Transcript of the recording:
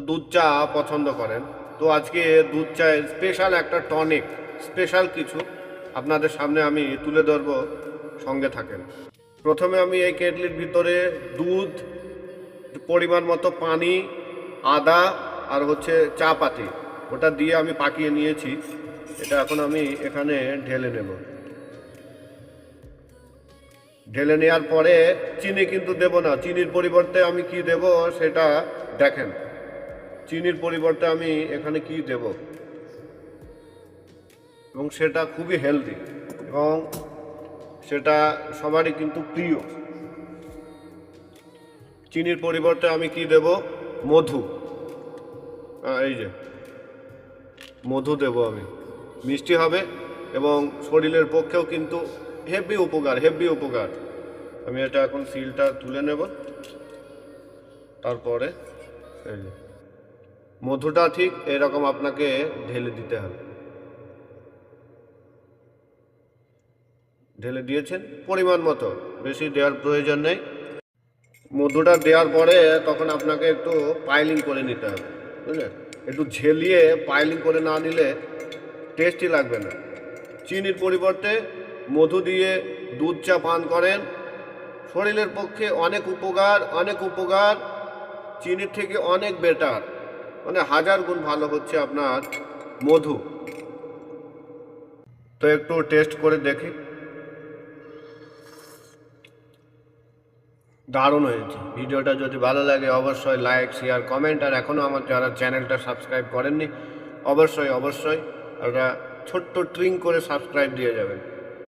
দুধ চা পছন্দ করেন, তো আজকে দুধ চায়ের স্পেশাল একটা টনিক, স্পেশাল কিছু আপনাদের সামনে আমি তুলে ধরব, সঙ্গে থাকেন। প্রথমে আমি এই কেটলির ভিতরে দুধ, পরিমাণ মতো পানি, আদা আর হচ্ছে চা পাতি, ওটা দিয়ে আমি পাকিয়ে নিয়েছি। এটা এখন আমি এখানে ঢেলে নেব। ঢেলে নেওয়ার পরে চিনি কিন্তু দেব না, চিনির পরিবর্তে আমি কি দেব সেটা দেখেন। চিনির পরিবর্তে আমি এখানে কি দেব, এবং সেটা খুবই হেলদি এবং সেটা সবারই কিন্তু প্রিয়। চিনির পরিবর্তে আমি কি দেব, মধু। এই যে মধু দেব আমি, মিষ্টি হবে এবং শরীরের পক্ষেও কিন্তু হেভি উপকার, হেভি উপকার। আমি এটা এখন সিলটা তুলে নেব। তারপরে এই যে মধুটা ঠিক এরকম আপনাকে ঢেলে দিতে হবে। ঢেলে দিয়েছেন পরিমাণ মতো, বেশি দেওয়ার প্রয়োজন নেই। মধুটা দেওয়ার পরে তখন আপনাকে একটু পাইলিং করে নিতে হবে, বুঝলেন? একটু ঝেলিয়ে পাইলিং করে না নিলে টেস্টি লাগবে না। চিনির পরিবর্তে মধু দিয়ে দুধ চা পান করেন, শরীরের পক্ষে অনেক উপকার, অনেক উপকার। চিনির থেকে অনেক বেটার, মানে 1000 গুণ ভালো হচ্ছে আপনার মধু। তো একটু টেস্ট করে দেখি। দারুণ হয়েছে। ভিডিওটা যদি ভালো লাগে অবশ্যই লাইক, শেয়ার, কমেন্ট, আর এখনও আমার যারা চ্যানেলটা সাবস্ক্রাইব করেননি অবশ্যই একটা ছোট্ট ট্রিং করে সাবস্ক্রাইব দিয়ে যাবেন।